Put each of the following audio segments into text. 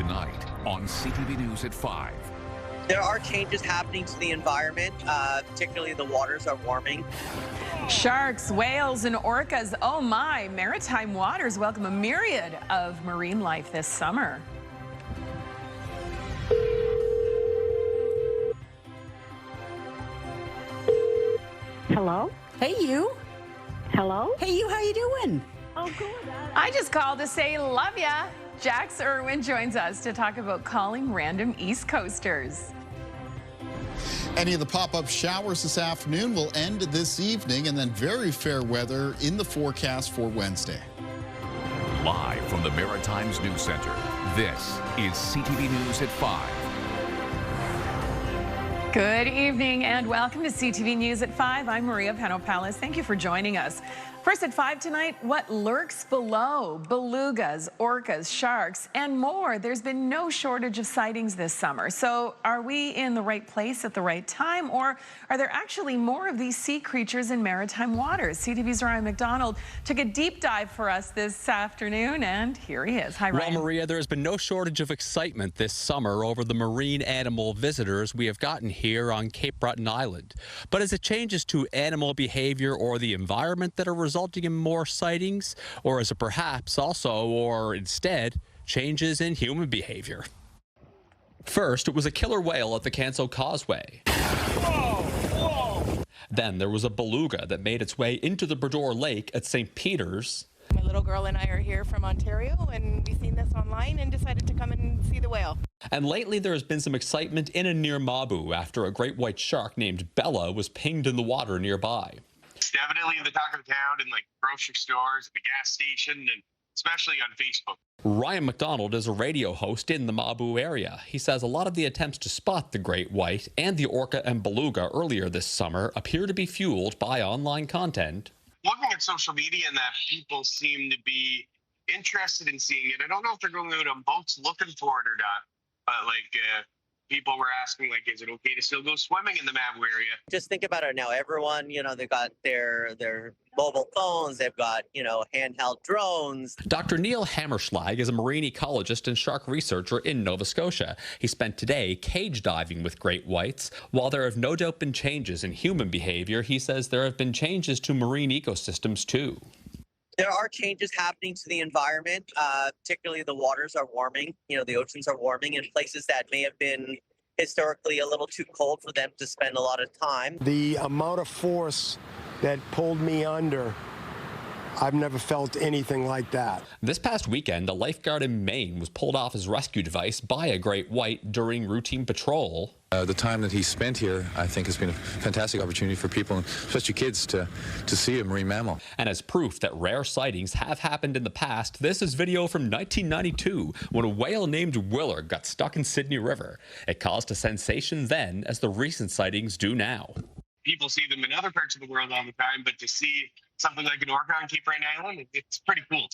Tonight on CTV News at 5. There are changes happening to the environment, particularly the waters are warming. Sharks, whales, and orcas. Oh my, maritime waters welcome a myriad of marine life this summer. Hello? Hey, you. Hello? Hey, you, how you doing? Oh, good. I just called to say love ya. Jax Irwin joins us to talk about calling random East Coasters. Any of the pop-up showers this afternoon will end this evening, and then very fair weather in the forecast for Wednesday. Live from the Maritimes News Center, this is CTV News at 5. Good evening and welcome to CTV News at 5. I'm Maria Panopalis. Thank you for joining us. First at 5 tonight, what lurks below? Belugas, orcas, sharks, and more. There's been no shortage of sightings this summer. So are we in the right place at the right time, or are there actually more of these sea creatures in maritime waters? CTV's Ryan McDonald took a deep dive for us this afternoon, and here he is. Hi, Ryan. Well, Maria, there has been no shortage of excitement this summer over the marine animal visitors we have gotten here on Cape Breton Island. But as it changes to animal behavior or the environment that are resulting in more sightings, or is it perhaps also, or instead, changes in human behavior? First, it was a killer whale at the Canso Causeway. Whoa, whoa. Then there was a beluga that made its way into the Bredor Lake at St. Peter's. My little girl and I are here from Ontario, and we've seen this online and decided to come and see the whale. And lately there has been some excitement in and near Mabu after a great white shark named Bella was pinged in the water nearby. It's definitely the talk of the town in like grocery stores, the gas station, and especially on Facebook. Ryan McDonald is a radio host in the Mabu area. He says a lot of the attempts to spot the great white and the orca and beluga earlier this summer appear to be fueled by online content. Looking at social media, and that people seem to be interested in seeing it. I don't know if they're going out on boats looking for it or not, but people were asking, is it okay to still go swimming in the Mabu area? Just think about it now. Everyone, they've got their mobile phones. They've got, handheld drones. Dr. Neil Hammerschlag is a marine ecologist and shark researcher in Nova Scotia. He spent today cage diving with great whites. While there have no doubt been changes in human behavior, he says there have been changes to marine ecosystems too. There are changes happening to the environment, particularly the waters are warming. The oceans are warming in places that may have been historically a little too cold for them to spend a lot of time. The amount of force that pulled me under, I've never felt anything like that. This past weekend, a lifeguard in Maine was pulled off his rescue device by a great white during routine patrol. The time that he spent here, I think, has been a fantastic opportunity for people, especially kids, to see a marine mammal. And as proof that rare sightings have happened in the past, this is video from 1992 when a whale named Willard got stuck in Sydney River. It caused a sensation then, as the recent sightings do now. People see them in other parts of the world all the time, but to see something like an orca on Cape Breton Island, it's pretty cool.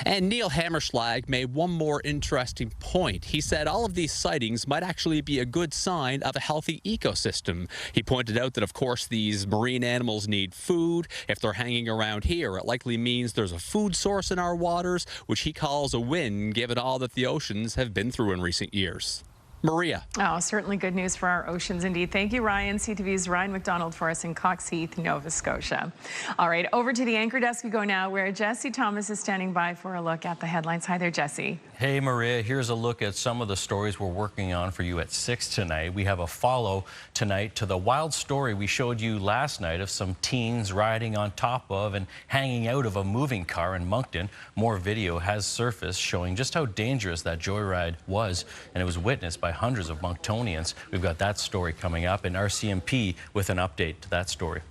And Neil Hammerschlag made one more interesting point. He said all of these sightings might actually be a good sign of a healthy ecosystem. He pointed out that, of course, these marine animals need food. If they're hanging around here, it likely means there's a food source in our waters, which he calls a win, given all that the oceans have been through in recent years. Maria. Oh, certainly good news for our oceans indeed. Thank you, Ryan. CTV's Ryan McDonald for us in Cox Heath, Nova Scotia. All right, over to the anchor desk we go now, where Jesse Thomas is standing by for a look at the headlines. Hi there, Jesse. Hey, Maria. Here's a look at some of the stories we're working on for you at 6 tonight. We have a follow tonight to the wild story we showed you last night of some teens riding on top of and hanging out of a moving car in Moncton. More video has surfaced showing just how dangerous that joyride was, and it was witnessed by hundreds of Monctonians. We've got that story coming up, and RCMP with an update to that story.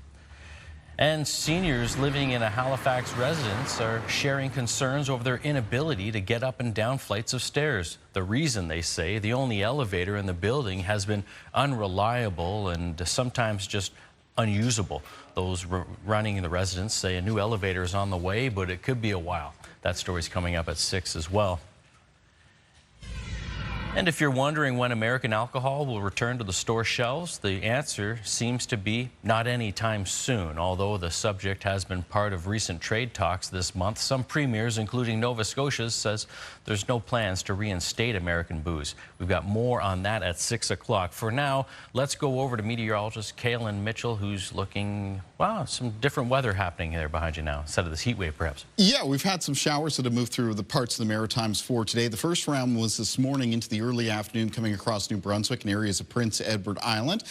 And seniors living in a Halifax residence are sharing concerns over their inability to get up and down flights of stairs. The reason, they say, the only elevator in the building has been unreliable and sometimes just unusable. Those running in the residence say a new elevator is on the way, but it could be a while. That story's coming up at 6 as well. And if you're wondering when American alcohol will return to the store shelves, the answer seems to be not anytime soon. Although the subject has been part of recent trade talks this month, some premiers, including Nova Scotia's, says there's no plans to reinstate American booze. We've got more on that at 6 o'clock. For now, let's go over to meteorologist Kaylin Mitchell, who's looking, wow, some different weather happening there behind you now, instead of this heat wave, perhaps. Yeah, we've had some showers that have moved through the parts of the Maritimes for today. The first round was this morning into the early afternoon, coming across New Brunswick and areas of Prince Edward Island.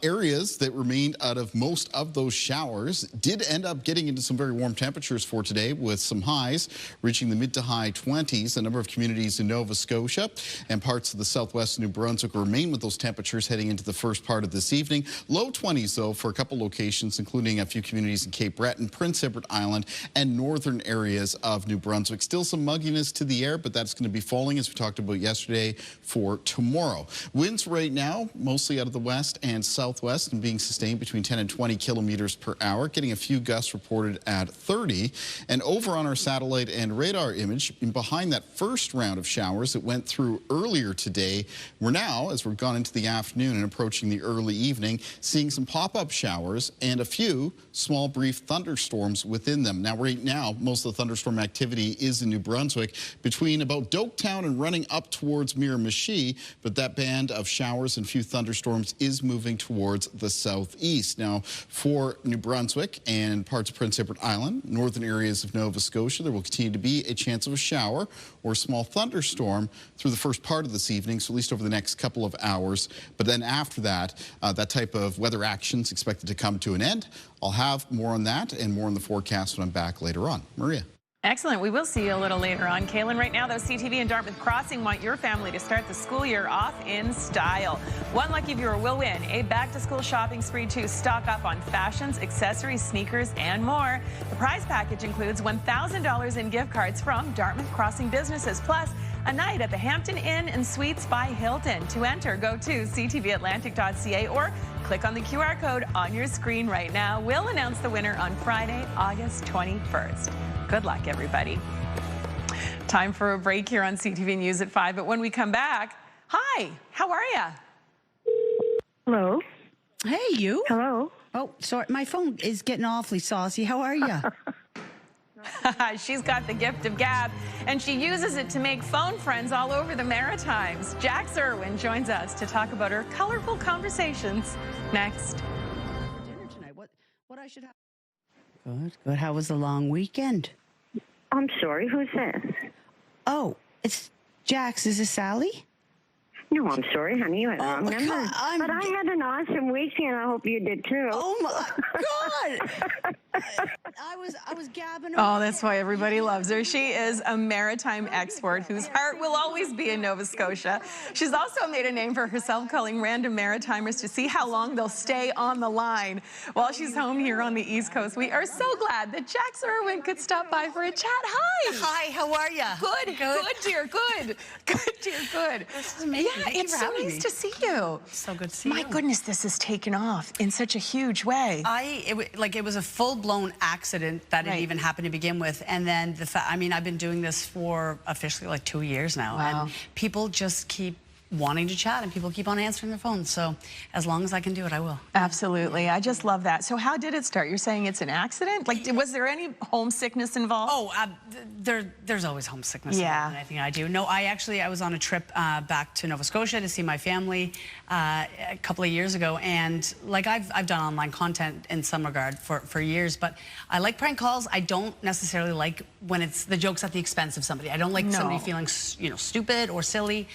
Areas that remained out of most of those showers did end up getting into some very warm temperatures for today, with some highs reaching the mid to high 20s. A number of communities in Nova Scotia and parts of the southwest of New Brunswick remain with those temperatures heading into the first part of this evening. Low 20s, though, for a couple locations, including a few communities in Cape Breton, Prince Edward Island, and northern areas of New Brunswick. Still some mugginess to the air, but that's going to be falling, as we talked about yesterday, for tomorrow. Winds right now mostly out of the west and southwest and being sustained between 10 and 20 kilometers per hour, getting a few gusts reported at 30. And over on our satellite and radar image, behind that first round of showers that went through earlier today, we're now, as we've gone into the afternoon and approaching the early evening, seeing some pop-up showers and a few small brief thunderstorms within them. Now, right now, most of the thunderstorm activity is in New Brunswick between about Doketown and running up towards Miramichi, but that band of showers and few thunderstorms is moving towards the southeast. Now, for New Brunswick and parts of Prince Edward Island, northern areas of Nova Scotia, there will continue to be a chance of a shower or a small thunderstorm through the first part of this evening, so at least over the next couple of hours. But then after that, that type of weather action is expected to come to an end. I'll have more on that and more on the forecast when I'm back later on. Maria. Excellent. We will see you a little later on. Kaylin, right now, though, CTV and Dartmouth Crossing want your family to start the school year off in style. One lucky viewer will win a back-to-school shopping spree to stock up on fashions, accessories, sneakers, and more. The prize package includes $1,000 in gift cards from Dartmouth Crossing businesses, plus a night at the Hampton Inn and Suites by Hilton. To enter, go to ctvatlantic.ca or click on the QR code on your screen right now. We'll announce the winner on Friday, August 21st. Good luck, everybody. Time for a break here on CTV News at 5. But when we come back, hi, how are you? Hello. Hey, you. Hello. Oh, sorry. My phone is getting awfully saucy. How are you? She's got the gift of gab, and she uses it to make phone friends all over the Maritimes. Jax Irwin joins us to talk about her colorful conversations next. Dinner tonight. What I should have? Good, good. How was the long weekend? I'm sorry. Who's this? Oh, it's Jax. Is this Sally? No, I'm sorry, honey. You had the wrong number. God, but I had an awesome weekend. I hope you did too. Oh my God! I was gabbing. Oh, that's why everybody loves her. She is a maritime expert whose heart will always be in Nova Scotia. She's also made a name for herself, calling random Maritimers to see how long they'll stay on the line while she's home here on the East Coast. We are so glad that Jax Irwin could stop by for a chat. Hi. Hi. How are you? Good. Good, dear. Good. Good, dear. Good. This is amazing. Yeah, it's so nice to see you. So good to see you. My goodness, this has taken off in such a huge way. It was a full-blown accident that it even happened to begin with, and then I've been doing this for officially like 2 years now, and people just keep wanting to chat, and people keep on answering their phones. So as long as I can do it, I will. Absolutely. I just love that. So how did it start? You're saying it's an accident? Like, was there any homesickness involved? Oh, there's always homesickness involved in anything I do. No, I was on a trip back to Nova Scotia to see my family a couple of years ago, and like I've done online content in some regard for years, but I like prank calls. I don't necessarily like when it's the jokes at the expense of somebody. I don't like somebody feeling, stupid or silly.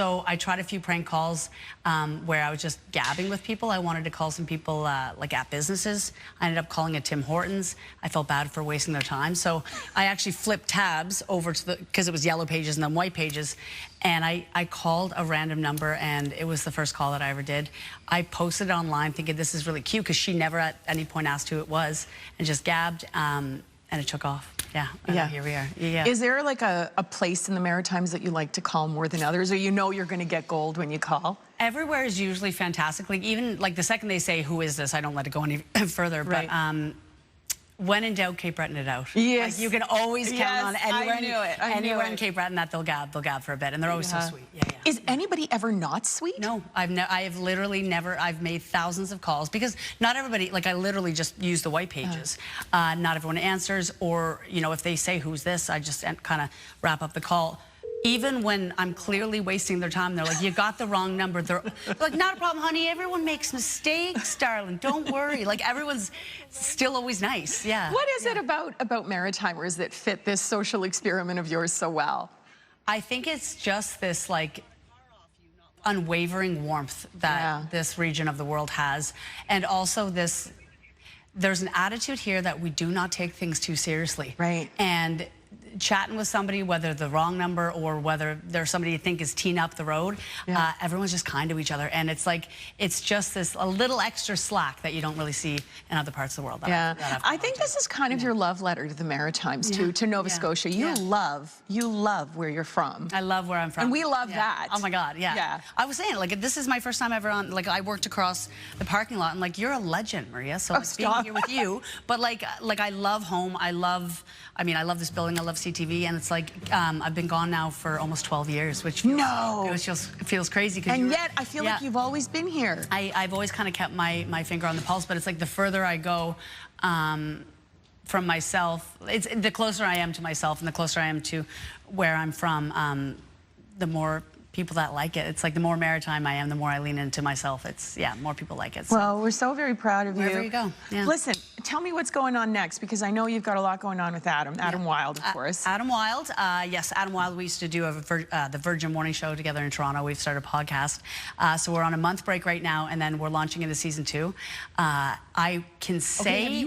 So I tried a few prank calls where I was just gabbing with people. I wanted to call some people like at businesses. I ended up calling a Tim Hortons. I felt bad for wasting their time. So I actually flipped tabs over to because it was yellow pages and then white pages. And I called a random number, and it was the first call that I ever did. I posted it online thinking this is really cute because she never at any point asked who it was, and just gabbed, and it took off. Yeah, here we are. Yeah. Is there like a place in the Maritimes that you like to call more than others, or you're going to get gold when you call? Everywhere is usually fantastic. Like even like the second they say, "Who is this?" I don't let it go any further. But when in doubt, Cape Breton it out. Yes. Like, you can always count on anywhere, I knew it. anywhere in Cape Breton that they'll gab for a bit, and they're always so sweet. Yeah, yeah. Is anybody ever not sweet? No, I have literally never. I've made thousands of calls because not everybody. Like, I literally just use the white pages. Not everyone answers, or if they say who's this, I just kind of wrap up the call. Even when I'm clearly wasting their time, they're like, you got the wrong number. They're like, not a problem, honey. Everyone makes mistakes, darling. Don't worry. Like, everyone's still always nice. Yeah. What is it about Maritimers that fit this social experiment of yours so well? I think it's just this, like, unwavering warmth that this region of the world has. And also there's an attitude here that we do not take things too seriously. Right. And chatting with somebody, whether the wrong number or whether there's somebody you think is teeing up the road, everyone's just kind to each other. And it's like, it's just a little extra slack that you don't really see in other parts of the world. I think this is kind of your love letter to the Maritimes, too, to Nova Scotia. You love where you're from. I love where I'm from. And we love that. Oh my God, yeah. I was saying, like, this is my first time ever on, like, I worked across the parking lot, and like, you're a legend, Maria. So like, being here with you, but like I love home. I love this building. I love CTV, and it's like I've been gone now for almost 12 years, which feels crazy. And yet I feel like you've always been here. I've always kind of kept my finger on the pulse, but it's like the further I go from myself, it's the closer I am to myself, and the closer I am to where I'm from, the more people that like it. It's like the more maritime I am, the more I lean into myself. It's, more people like it. So. Well, we're so very proud of you. Wherever you go. Yeah. Listen, tell me what's going on next, because I know you've got a lot going on with Adam. Adam Wilde, of course. Adam Wilde, yes, Adam Wilde. We used to do the Virgin Morning Show together in Toronto. We've started a podcast. So we're on a month break right now, and then we're launching into season 2. I can say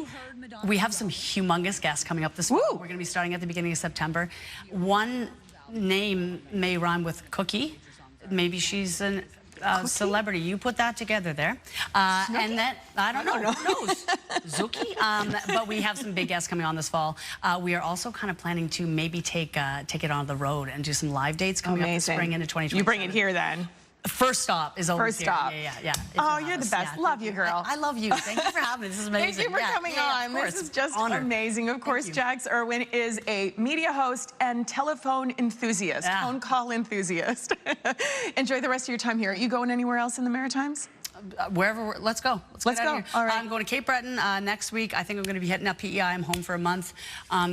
we have some humongous guests coming up this fall. We're going to be starting at the beginning of September. One name may rhyme with Cookie. Maybe she's a celebrity. You put that together there. And then, I don't know. Who knows? Zuki. But we have some big guests coming on this fall. We are also kind of planning to maybe take it on the road and do some live dates coming up this spring into 2020. You bring it here then. First stop is always First stop. Yeah. Oh, you're the best. Love you, girl. I love you. Thank you for having me. This is amazing. Thank you for coming on. This is just amazing. Of course, Jax Irwin is a media host and telephone enthusiast, phone call enthusiast. Enjoy the rest of your time here. Are you going anywhere else in the Maritimes? Wherever, let's go. Let's go. All right. I'm going to Cape Breton next week. I think I'm going to be hitting up PEI. I'm home for a month.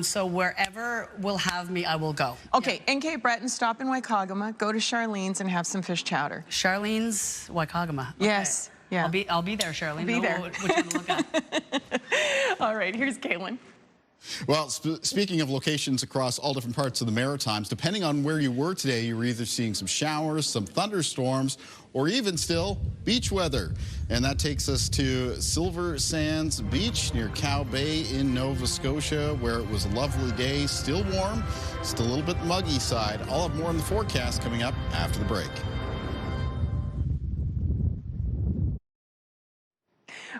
So wherever will have me, I will go. Okay, in Cape Breton, stop in Waikagama, go to Charlene's and have some fish chowder. Charlene's, Waikagama. Okay. Yes. Yeah. I'll be there, Charlene. Be there. Which one to look at. All right, here's Caitlin. Well, speaking of locations across all different parts of the Maritimes, depending on where you were today, you were either seeing some showers, some thunderstorms, or even still beach weather. And that takes us to Silver Sands Beach near Cow Bay in Nova Scotia, where it was a lovely day, still warm, still a little bit muggy side. I'll have more on the forecast coming up after the break.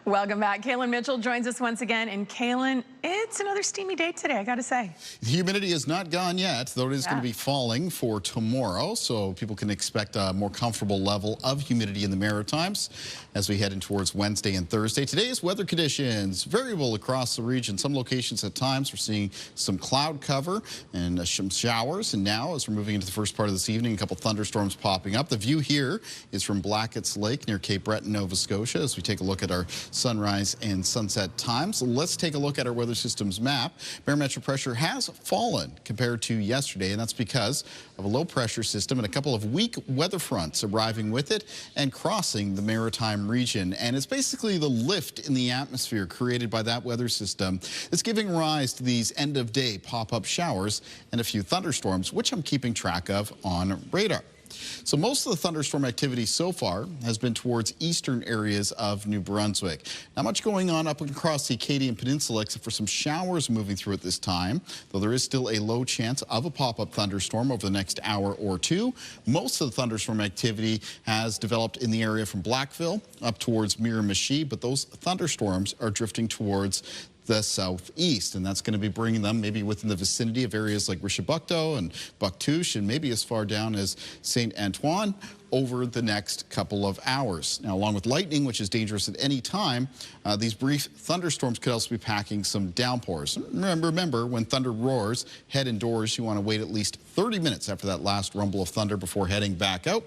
Welcome back. Kaylin Mitchell joins us once again. And Kaylin, it's another steamy day today, I got to say. The humidity is not gone yet, though it is going to be falling for tomorrow, so people can expect a more comfortable level of humidity in the Maritimes as we head in towards Wednesday and Thursday. Today's weather conditions variable across the region. Some locations at times we're seeing some cloud cover and some showers. And now, as we're moving into the first part of this evening, a couple thunderstorms popping up. The view here is from Blackett's Lake near Cape Breton, Nova Scotia, as we take a look at our sunrise and sunset times. Let's take a look at our weather system's map. Barometric pressure has fallen compared to yesterday, and that's because of a low pressure system and a couple of weak weather fronts arriving with it and crossing the maritime region. And it's basically the lift in the atmosphere created by that weather system that's giving rise to these end of day pop-up showers and a few thunderstorms, which I'm keeping track of on radar. So most of the thunderstorm activity so far has been towards eastern areas of New Brunswick. Not much going on up across the Acadian Peninsula except for some showers moving through at this time, though there is still a low chance of a pop-up thunderstorm over the next hour or two. Most of the thunderstorm activity has developed in the area from Blackville up towards Miramichi, but those thunderstorms are drifting towards the southeast, and that's going to be bringing them maybe within the vicinity of areas like Rishabukto and Buctouche, and maybe as far down as St. Antoine over the next couple of hours. Now, along with lightning, which is dangerous at any time, these brief thunderstorms could also be packing some downpours. Remember, when thunder roars, head indoors. You want to wait at least 30 minutes after that last rumble of thunder before heading back out.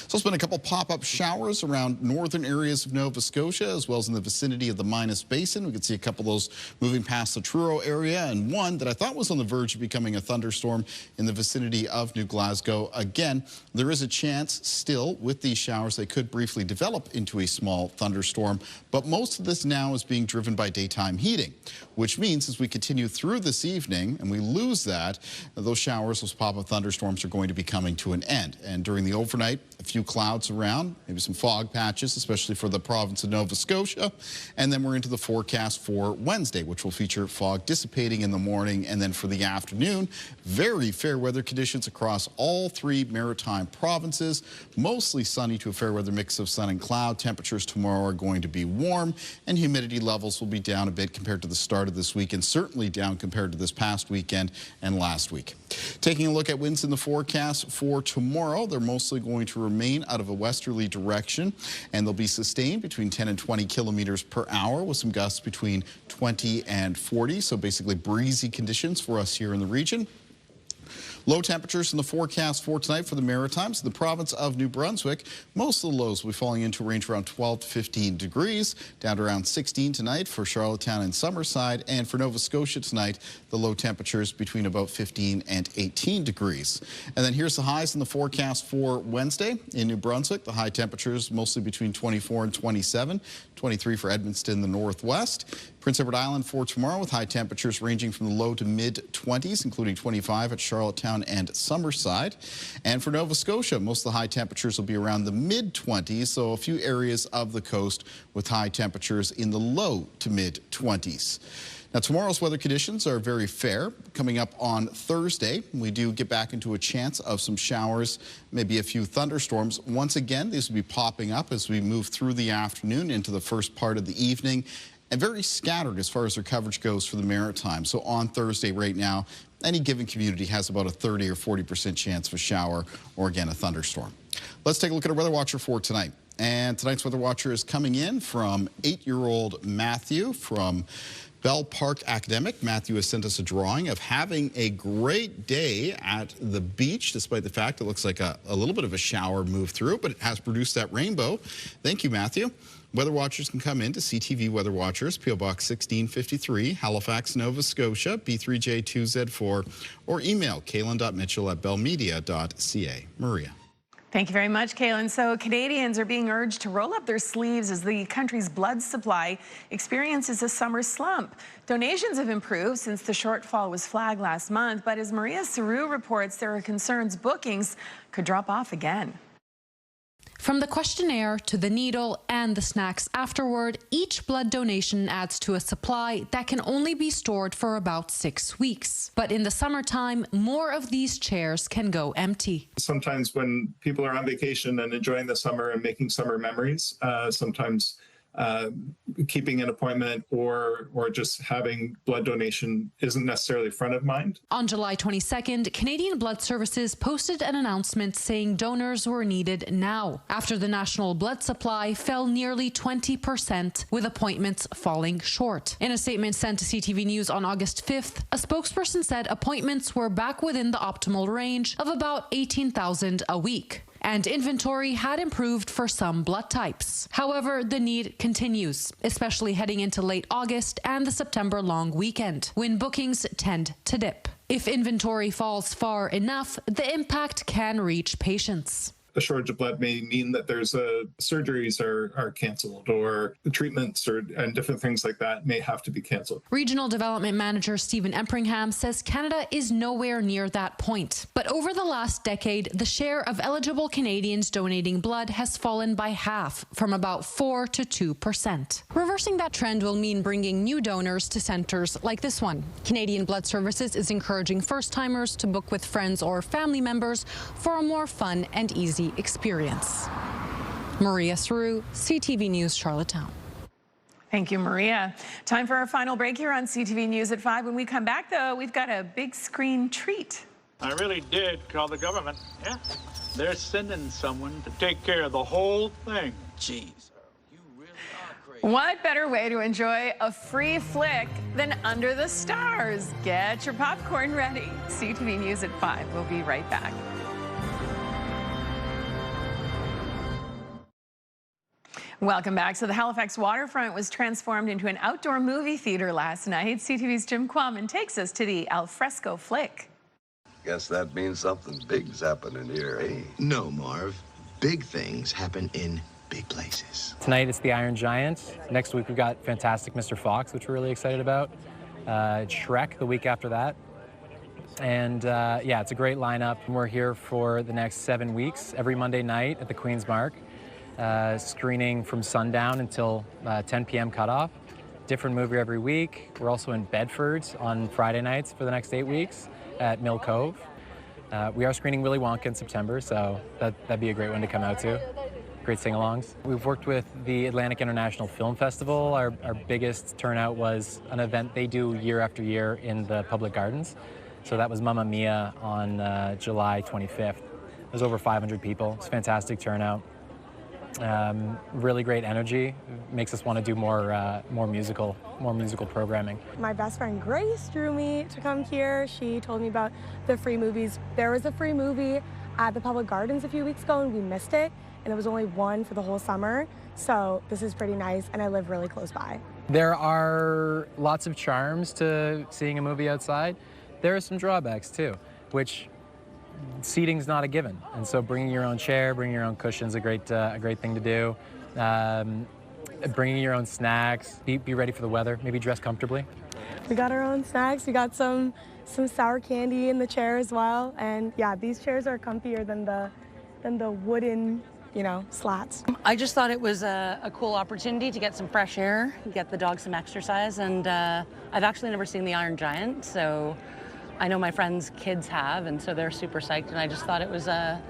So it's been a couple pop-up showers around northern areas of Nova Scotia, as well as in the vicinity of the Minas Basin. We could see a couple of those moving past the Truro area, and one that I thought was on the verge of becoming a thunderstorm in the vicinity of New Glasgow. Again, there is a chance still with these showers they could briefly develop into a small thunderstorm, but most of this now is being driven by daytime heating, which means as we continue through this evening and we lose that, those showers, those pop-up thunderstorms are going to be coming to an end. And during the overnight, a few clouds around, maybe some fog patches, especially for the province of Nova Scotia. And then we're into the forecast for Wednesday, which will feature fog dissipating in the morning. And then for the afternoon, very fair weather conditions across all three maritime provinces. Mostly sunny to a fair weather mix of sun and cloud. Temperatures tomorrow are going to be warm, and humidity levels will be down a bit compared to the start of this week, and certainly down compared to this past weekend and last week. Taking a look at winds in the forecast for tomorrow, they're mostly going to remain out of a westerly direction, and they'll be sustained between 10 and 20 kilometers per hour with some gusts between 20 and 40. So basically breezy conditions for us here in the region. Low temperatures in the forecast for tonight for the Maritimes. The province of New Brunswick, most of the lows will be falling into a range around 12 to 15 degrees, down to around 16 tonight for Charlottetown and Summerside. And for Nova Scotia tonight, the low temperatures between about 15 and 18 degrees. And then here's the highs in the forecast for Wednesday. In New Brunswick, the high temperatures mostly between 24 and 27, 23 for Edmundston, the northwest. Prince Edward Island for tomorrow with high temperatures ranging from the low to mid-20s, including 25 at Charlottetown and Summerside. And for Nova Scotia, most of the high temperatures will be around the mid-20s, so a few areas of the coast with high temperatures in the low to mid-20s. Now, tomorrow's weather conditions are very fair. Coming up on Thursday, we do get back into a chance of some showers, maybe a few thunderstorms. Once again, these will be popping up as we move through the afternoon into the first part of the evening, and very scattered as far as their coverage goes for the Maritime. So on Thursday right now, any given community has about a 30 or 40% chance of a shower or, again, a thunderstorm. Let's take a look at our weather watcher for tonight. And tonight's weather watcher is coming in from 8-year-old Matthew from Bell Park Academic. Matthew has sent us a drawing of having a great day at the beach, despite the fact it looks like a little bit of a shower moved through, but it has produced that rainbow. Thank you, Matthew. Weather watchers can come in to CTV Weather Watchers, P.O. Box 1653, Halifax, Nova Scotia, B3J2Z4, or email kaylin.mitchell@bellmedia.ca. Maria. Thank you very much, Kaylin. So Canadians are being urged to roll up their sleeves as the country's blood supply experiences a summer slump. Donations have improved since the shortfall was flagged last month, but as Maria Saru reports, there are concerns bookings could drop off again. From the questionnaire to the needle and the snacks afterward, each blood donation adds to a supply that can only be stored for about 6 weeks. But in the summertime, more of these chairs can go empty. Sometimes when people are on vacation and enjoying the summer and making summer memories, sometimes keeping an appointment or just having blood donation isn't necessarily front of mind. On July 22nd, Canadian Blood Services posted an announcement saying donors were needed now, after the national blood supply fell nearly 20%, with appointments falling short. In a statement sent to CTV News on August 5th, a spokesperson said appointments were back within the optimal range of about 18,000 a week, and inventory had improved for some blood types. However, the need continues, especially heading into late August and the September long weekend, when bookings tend to dip. If inventory falls far enough, the impact can reach patients. A shortage of blood may mean that there's surgeries are canceled, or the treatments and different things like that may have to be canceled. Regional Development Manager Stephen Empringham says Canada is nowhere near that point. But over the last decade, the share of eligible Canadians donating blood has fallen by half, from about 4 to 2%. Reversing that trend will mean bringing new donors to centres like this one. Canadian Blood Services is encouraging first-timers to book with friends or family members for a more fun and easy experience. Maria Saru, CTV News, Charlottetown. Thank you, Maria. Time for our final break here on CTV News at 5. When we come back, though, we've got a big screen treat. I really did call the government. Yeah, they're sending someone to take care of the whole thing. Jeez. What better way to enjoy a free flick than under the stars? Get your popcorn ready. CTV News at 5. We'll be right back. Welcome back. So the Halifax waterfront was transformed into an outdoor movie theater last night. CTV's Jim Quammen takes us to the alfresco flick. Guess that means something big's happening here, eh? No, Marv. Big things happen in big places. Tonight it's the Iron Giant. Next week we've got Fantastic Mr. Fox, which we're really excited about. Shrek the week after that. And yeah, it's a great lineup. We're here for the next 7 weeks, every Monday night at the Queen's Mark, screening from sundown until 10 p.m. cutoff. Different movie every week. We're also in Bedford on Friday nights for the next 8 weeks at Mill Cove. We are screening Willy Wonka in September, so that'd be a great one to come out to. Great sing-alongs. We've worked with the Atlantic International Film Festival. Our biggest turnout was an event they do year after year in the public gardens. So that was Mamma Mia on July 25th. It was over 500 people. It's a fantastic turnout. Really great energy. Makes us want to do more musical programming. My best friend Grace drew me to come here. She told me about the free movies. There was a free movie at the public gardens a few weeks ago and we missed it. And there was only one for the whole summer. So this is pretty nice and I live really close by. There are lots of charms to seeing a movie outside. There are some drawbacks too, which seating's not a given. And so bringing your own chair, bringing your own cushions, a great thing to do. Bringing your own snacks, be ready for the weather, maybe dress comfortably. We got our own snacks. We got some sour candy in the chair as well. And yeah, these chairs are comfier than the wooden, slats. I just thought it was a cool opportunity to get some fresh air, get the dog some exercise, and I've actually never seen the Iron Giant, so I know my friends' kids have, and so they're super psyched, and I just thought it was a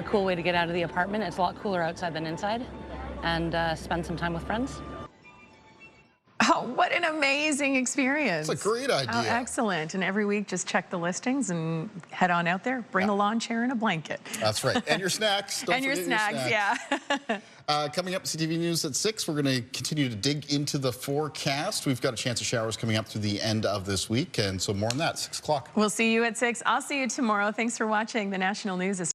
cool way to get out of the apartment. It's a lot cooler outside than inside, and spend some time with friends. Oh, what an amazing experience. It's a great idea. Oh, excellent. And every week, just check the listings and head on out there. Bring a lawn chair and a blanket. That's right. And your snacks. Don't and your snacks, yeah. Coming up, CTV News at 6, we're going to continue to dig into the forecast. We've got a chance of showers coming up through the end of this week, and so more on that, 6 o'clock. We'll see you at 6. I'll see you tomorrow. Thanks for watching. The National News is